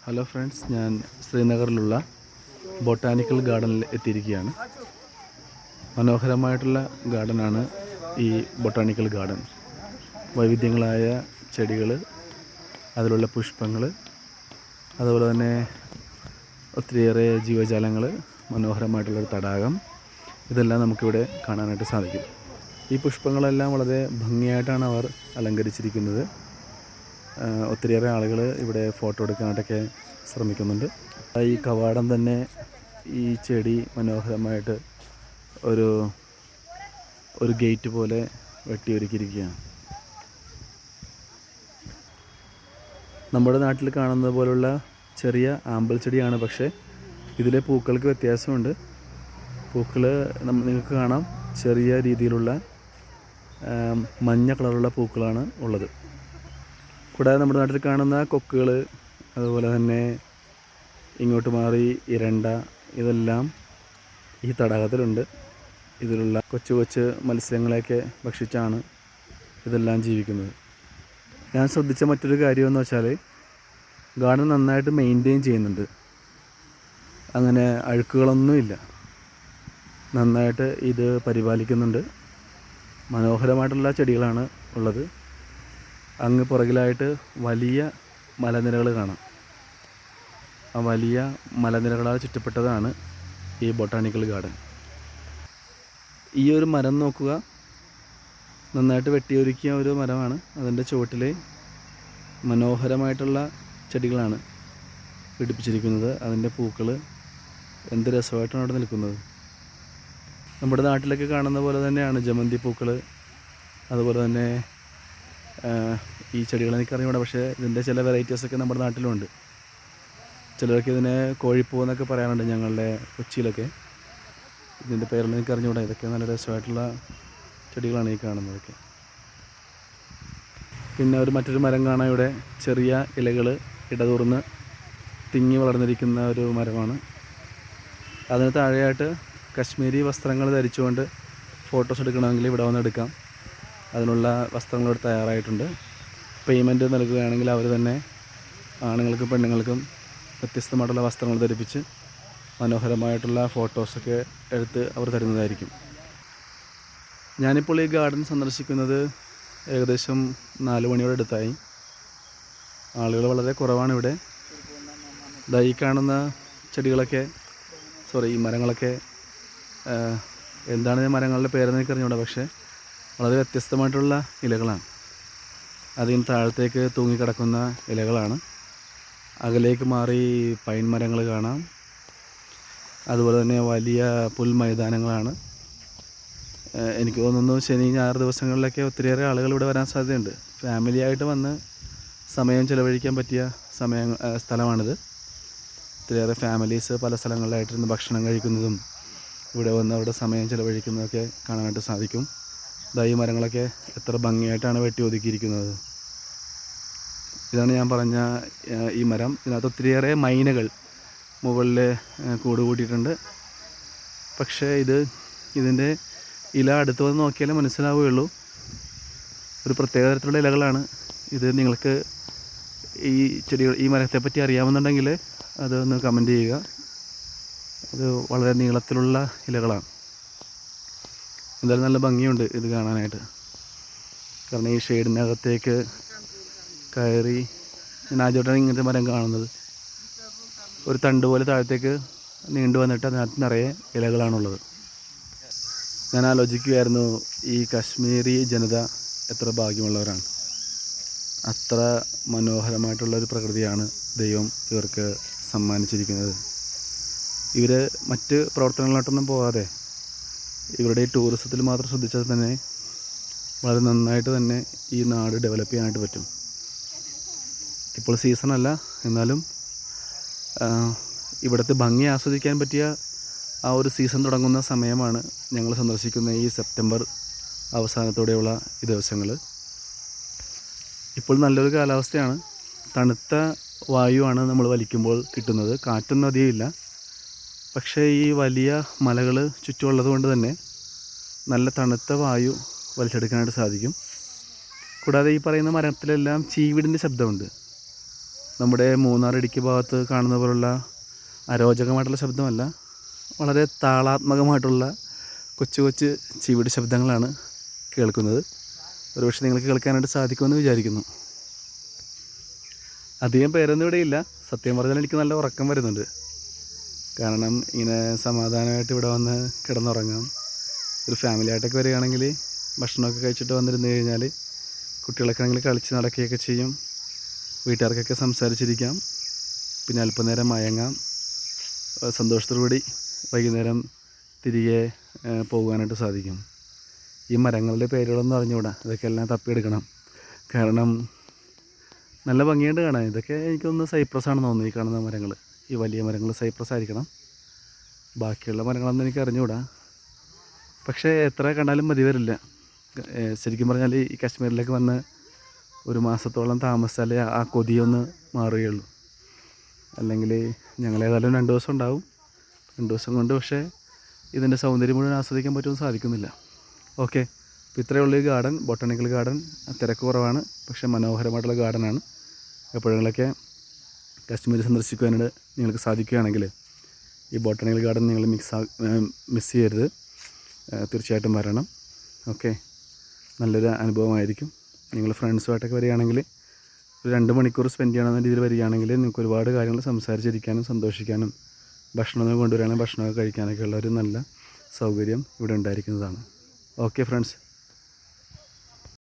Hello friends, ഞാൻ ശ്രീനഗറിലുള്ള botanical ഗാർഡനിൽ എത്തിയിരിക്കുകയാണ്. മനോഹരമായിട്ടുള്ള ഗാർഡനാണ് ഈ ബൊട്ടാനിക്കൽ ഗാർഡൻ. വൈവിധ്യങ്ങളായ ചെടികൾ, അതിലുള്ള പുഷ്പങ്ങൾ, അതുപോലെ തന്നെ ഒത്തിരിയേറെ ജീവജാലങ്ങൾ, മനോഹരമായിട്ടുള്ളൊരു തടാകം, ഇതെല്ലാം നമുക്കിവിടെ കാണാനായിട്ട് സാധിക്കും. ഈ പുഷ്പങ്ങളെല്ലാം വളരെ ഭംഗിയായിട്ടാണ് അവർ അലങ്കരിച്ചിരിക്കുന്നത്. ഒത്തിരിയേറെ ആളുകൾ ഇവിടെ ഫോട്ടോ എടുക്കാനായിട്ടൊക്കെ ശ്രമിക്കുന്നുണ്ട്. ഈ കവാടം തന്നെ ഈ ചെടി മനോഹരമായിട്ട് ഒരു ഗേറ്റ് പോലെ വെട്ടിയൊരുക്കിയിരിക്കുകയാണ്. നമ്മുടെ നാട്ടിൽ കാണുന്നത് പോലുള്ള ചെറിയ ആമ്പൽ ചെടിയാണ്, പക്ഷേ ഇതിലെ പൂക്കൾക്ക് വ്യത്യാസമുണ്ട്. പൂക്കൾ നിങ്ങൾക്ക് കാണാം, ചെറിയ രീതിയിലുള്ള മഞ്ഞ കളറുള്ള പൂക്കളാണ് ഉള്ളത്. കൂടാതെ നമ്മുടെ നാട്ടിൽ കാണുന്ന കൊക്കുകൾ, അതുപോലെ തന്നെ ഇങ്ങോട്ട് മാറി ഇരണ്ട, ഇതെല്ലാം ഈ തടാകത്തിലുണ്ട്. ഇതിലുള്ള കൊച്ചു കൊച്ചു മത്സ്യങ്ങളെയൊക്കെ ഭക്ഷിച്ചാണ് ഇതെല്ലാം ജീവിക്കുന്നത്. ഞാൻ ശ്രദ്ധിച്ച മറ്റൊരു കാര്യമെന്ന് വെച്ചാൽ, ഗാർഡൻ നന്നായിട്ട് മെയിൻറ്റെയിൻ ചെയ്യുന്നുണ്ട്. അങ്ങനെ അഴുക്കുകളൊന്നുമില്ല. നന്നായിട്ട് ഇത് പരിപാലിക്കുന്നുണ്ട്. മനോഹരമായിട്ടുള്ള ചെടികളാണ് ഉള്ളത്. അങ്ങ് പുറകിലായിട്ട് വലിയ മലനിരകൾ കാണാം. ആ വലിയ മലനിരകളാൽ ചുറ്റപ്പെട്ടതാണ് ഈ ബൊട്ടാനിക്കൽ ഗാർഡൻ. ഈ ഒരു മരം നോക്കുക, നന്നായിട്ട് വെട്ടിയൊരുക്കിയ ഒരു മരമാണ്. അതിൻ്റെ ചുവട്ടിൽ മനോഹരമായിട്ടുള്ള ചെടികളാണ് പിടിപ്പിച്ചിരിക്കുന്നത്. അതിൻ്റെ പൂക്കൾ എന്ത് രസമായിട്ടാണ് അവിടെ നിൽക്കുന്നത്. നമ്മുടെ നാട്ടിലൊക്കെ കാണുന്ന പോലെ തന്നെയാണ് ജമന്തി പൂക്കൾ. അതുപോലെ തന്നെ ഈ ചെടികൾ എനിക്കറിഞ്ഞൂടാ, പക്ഷേ ഇതിൻ്റെ ചില വെറൈറ്റീസൊക്കെ നമ്മുടെ നാട്ടിലുണ്ട്. ചിലർക്ക് ഇതിനെ കോഴിപ്പൂ എന്നൊക്കെ പറയാറുണ്ട് ഞങ്ങളുടെ കൊച്ചിയിലൊക്കെ. ഇതിൻ്റെ പേരൊന്നും എനിക്കറിഞ്ഞൂടാ. ഇതൊക്കെ നല്ല രസമായിട്ടുള്ള ചെടികളാണ് ഈ കാണുന്നതൊക്കെ. പിന്നെ മറ്റൊരു മരം കാണാൻ, ഇവിടെ ചെറിയ ഇലകൾ ഇടതൂർന്ന് തിങ്ങി വളർന്നിരിക്കുന്ന ഒരു മരമാണ്. അതിന് താഴെയായിട്ട് കശ്മീരി വസ്ത്രങ്ങൾ ധരിച്ചുകൊണ്ട് ഫോട്ടോസ് എടുക്കണമെങ്കിൽ ഇവിടെ വന്ന് എടുക്കാം. അതിനുള്ള വസ്ത്രങ്ങൾ ഇവിടെ തയ്യാറായിട്ടുണ്ട്. പേയ്മെൻറ്റ് നൽകുകയാണെങ്കിൽ അവർ തന്നെ ആണുങ്ങൾക്കും പെണ്ണുങ്ങൾക്കും വ്യത്യസ്തമായിട്ടുള്ള വസ്ത്രങ്ങൾ ധരിപ്പിച്ച് മനോഹരമായിട്ടുള്ള ഫോട്ടോസൊക്കെ എടുത്ത് അവർ തരുന്നതായിരിക്കും. ഞാനിപ്പോൾ ഈ ഗാർഡൻ സന്ദർശിക്കുന്നത് ഏകദേശം 4 മണിയോടെ അടുത്തായി. ആളുകൾ വളരെ കുറവാണ് ഇവിടെ. ഈ കാണുന്ന ചെടികളൊക്കെ, ഈ മരങ്ങളൊക്കെ, എന്താണ് ഈ മരങ്ങളുടെ പേരെന്ന് എനിക്കറിഞ്ഞൂടാ, പക്ഷേ വളരെ വ്യത്യസ്തമായിട്ടുള്ള ഇലകളാണ്. അതിന് താഴത്തേക്ക് തൂങ്ങിക്കിടക്കുന്ന ഇലകളാണ്. അകലേക്ക് മാറി പൈൻ മരങ്ങൾ കാണാം. അതുപോലെ തന്നെ വലിയ പുൽമൈതാനങ്ങളാണ്. എനിക്ക് തോന്നുന്നു ശനി ഞായർ ദിവസങ്ങളിലൊക്കെ ഒത്തിരിയേറെ ആളുകൾ ഇവിടെ വരാൻ സാധ്യതയുണ്ട്. ഫാമിലിയായിട്ട് വന്ന് സമയം ചിലവഴിക്കാൻ പറ്റിയ സ്ഥലമാണിത്. ഒത്തിരിയേറെ ഫാമിലീസ് പല സ്ഥലങ്ങളിലായിട്ടിരുന്ന് ഭക്ഷണം കഴിക്കുന്നതും ഇവിടെ വന്ന് അവിടെ സമയം ചിലവഴിക്കുന്നതൊക്കെ കാണാനായിട്ട് സാധിക്കും. ഈ മരങ്ങളൊക്കെ എത്ര ഭംഗിയായിട്ടാണ് വെട്ടി ഒതുക്കിയിരിക്കുന്നത്. ഇതാണ് ഞാൻ പറഞ്ഞ ഈ മരം. ഇതിനകത്ത് ഒത്തിരിയേറെ മൈനകൾ മുകളിൽ കൂട് കൂട്ടിയിട്ടുണ്ട്. പക്ഷേ ഇതിൻ്റെ ഇല അടുത്ത് വന്ന് നോക്കിയാലേ മനസ്സിലാവുകയുള്ളൂ. ഒരു പ്രത്യേക തരത്തിലുള്ള ഇലകളാണ് ഇത്. നിങ്ങൾക്ക് ഈ മരത്തെപ്പറ്റി അറിയാമെന്നുണ്ടെങ്കിൽ അതൊന്ന് കമൻറ്റ് ചെയ്യുക. അത് വളരെ നീളത്തിലുള്ള ഇലകളാണ്. എന്തായാലും നല്ല ഭംഗിയുണ്ട് ഇത് കാണാനായിട്ട്. കാരണം ഈ ഷെയ്ഡിനകത്തേക്ക് കയറി ഞാൻ ആദ്യമായിട്ടാണ് ഇങ്ങനത്തെ മരം കാണുന്നത്. ഒരു തണ്ട് പോലെ താഴത്തേക്ക് നീണ്ടു വന്നിട്ട് അതിനകത്ത് നിറയെ ഇലകളാണുള്ളത്. ഞാൻ ആലോചിക്കുകയായിരുന്നു, ഈ കാശ്മീരി ജനത എത്ര ഭാഗ്യമുള്ളവരാണ്. അത്ര മനോഹരമായിട്ടുള്ളൊരു പ്രകൃതിയാണ് ദൈവം ഇവർക്ക് സമ്മാനിച്ചിരിക്കുന്നത്. ഇവർ മറ്റ് പ്രവർത്തനങ്ങളായിട്ടൊന്നും പോകാതെ ഇവരുടെ ഈ ടൂറിസത്തിൽ മാത്രം ശ്രദ്ധിച്ചാൽ തന്നെ വളരെ നന്നായിട്ട് തന്നെ ഈ നാട് ഡെവലപ്പ് ചെയ്യാനായിട്ട് പറ്റും. ഇപ്പോൾ സീസണല്ല, എന്നാലും ഇവിടുത്തെ ഭംഗി ആസ്വദിക്കാൻ പറ്റിയ ആ ഒരു സീസൺ തുടങ്ങുന്ന സമയമാണ് ഞങ്ങൾ സന്ദർശിക്കുന്ന ഈ സെപ്റ്റംബർ അവസാനത്തോടെയുള്ള ഈ ദിവസങ്ങൾ. ഇപ്പോൾ നല്ലൊരു കാലാവസ്ഥയാണ്. തണുത്ത വായുവാണ് നമ്മൾ വലിക്കുമ്പോൾ കിട്ടുന്നത്. കാറ്റൊന്നും അധികമില്ല. പക്ഷേ ഈ വലിയ മലകൾ ചുറ്റുമുള്ളത് കൊണ്ട് തന്നെ നല്ല തണുത്ത വായു വലിച്ചെടുക്കാനായിട്ട് സാധിക്കും. കൂടാതെ ഈ പറയുന്ന മരത്തിലെല്ലാം ചീവിടിൻ്റെ ശബ്ദമുണ്ട്. നമ്മുടെ മൂന്നാർ ഇടുക്കി ഭാഗത്ത് കാണുന്ന പോലുള്ള അരോചകമായിട്ടുള്ള ശബ്ദമല്ല, വളരെ താളാത്മകമായിട്ടുള്ള കൊച്ചു കൊച്ചു ചീവീട് ശബ്ദങ്ങളാണ് കേൾക്കുന്നത്. ഒരുപക്ഷെ നിങ്ങൾക്ക് കേൾക്കാനായിട്ട് സാധിക്കുമെന്ന് വിചാരിക്കുന്നു. അധികം പേരൊന്നും ഇവിടെ ഇല്ല. സത്യം പറഞ്ഞാൽ എനിക്ക് നല്ല ഉറക്കം വരുന്നുണ്ട്. കാരണം ഇങ്ങനെ സമാധാനമായിട്ട് ഇവിടെ വന്ന് കിടന്നുറങ്ങാം. ഒരു ഫാമിലി ആയിട്ടൊക്കെ വരികയാണെങ്കിൽ ഭക്ഷണമൊക്കെ കഴിച്ചിട്ട് വന്നിരുന്നു കഴിഞ്ഞാൽ കുട്ടികളൊക്കെ ആണെങ്കിൽ കളിച്ച് നടക്കുകയൊക്കെ ചെയ്യും. വീട്ടുകാർക്കൊക്കെ സംസാരിച്ചിരിക്കാം. പിന്നെ അല്പനേരം മയങ്ങാം. സന്തോഷത്തോടുകൂടി വൈകുന്നേരം തിരികെ പോകാനായിട്ട് സാധിക്കും. ഈ മരങ്ങളുടെ പേരുകളൊന്നും അറിഞ്ഞുകൂടാ. ഇതൊക്കെ എല്ലാം തപ്പിയെടുക്കണം. കാരണം നല്ല ഭംഗിയുണ്ട് കാണാൻ. ഇതൊക്കെ എനിക്കൊന്ന് സൈപ്രസ് ആണെന്ന് തോന്നുന്നു. ഈ കാണുന്ന മരങ്ങൾ, ഈ വലിയ മരങ്ങൾ സൈപ്രസ് ആയിരിക്കണം. ബാക്കിയുള്ള മരങ്ങളൊന്നും എനിക്ക് അറിഞ്ഞുകൂടാ. പക്ഷേ എത്ര കണ്ടാലും മതി വരില്ല. ശരിക്കും പറഞ്ഞാൽ ഈ കാശ്മീരിലേക്ക് വന്ന് ഒരു മാസത്തോളം താമസിച്ചാലേ ആ കൊതിയൊന്ന് മാറുകയുള്ളൂ. അല്ലെങ്കിൽ ഞങ്ങളേതായാലും 2 ദിവസം ഉണ്ടാവും. 2 ദിവസം കൊണ്ട് പക്ഷേ ഇതിൻ്റെ സൗന്ദര്യം മുഴുവൻ ആസ്വദിക്കാൻ പറ്റുമെന്ന് സാധിക്കുന്നില്ല. ഓക്കെ, അപ്പോൾ ഇത്രയുള്ള ഈ ഗാർഡൻ, ബൊട്ടാണിക്കൽ ഗാർഡൻ തിരക്ക് കുറവാണ്, പക്ഷേ മനോഹരമായിട്ടുള്ള ഗാർഡനാണ്. എപ്പോഴെങ്കിലൊക്കെ കാശ്മീർ സന്ദർശിക്കുവാനായിട്ട് നിങ്ങൾക്ക് സാധിക്കുകയാണെങ്കിൽ ഈ ബൊട്ടാണിക്കൽ ഗാർഡൻ നിങ്ങൾ മിസ് ചെയ്യരുത്. തീർച്ചയായിട്ടും വരണം. ഓക്കെ, നല്ലൊരു അനുഭവമായിരിക്കും. നിങ്ങൾ ഫ്രണ്ട്സുമായിട്ടൊക്കെ വരികയാണെങ്കിൽ ഒരു 2 മണിക്കൂർ സ്പെൻഡ് ചെയ്യണമെന്ന രീതിയിൽ വരികയാണെങ്കിൽ നിങ്ങൾക്ക് ഒരുപാട് കാര്യങ്ങൾ സംസാരിച്ചിരിക്കാനും സന്തോഷിക്കാനും ഭക്ഷണം കൊണ്ടുവരികയാണെങ്കിൽ ഭക്ഷണമൊക്കെ കഴിക്കാനൊക്കെ ഉള്ള ഒരു നല്ല സൗകര്യം ഇവിടെ ഉണ്ടായിരിക്കുന്നതാണ്. Okay friends.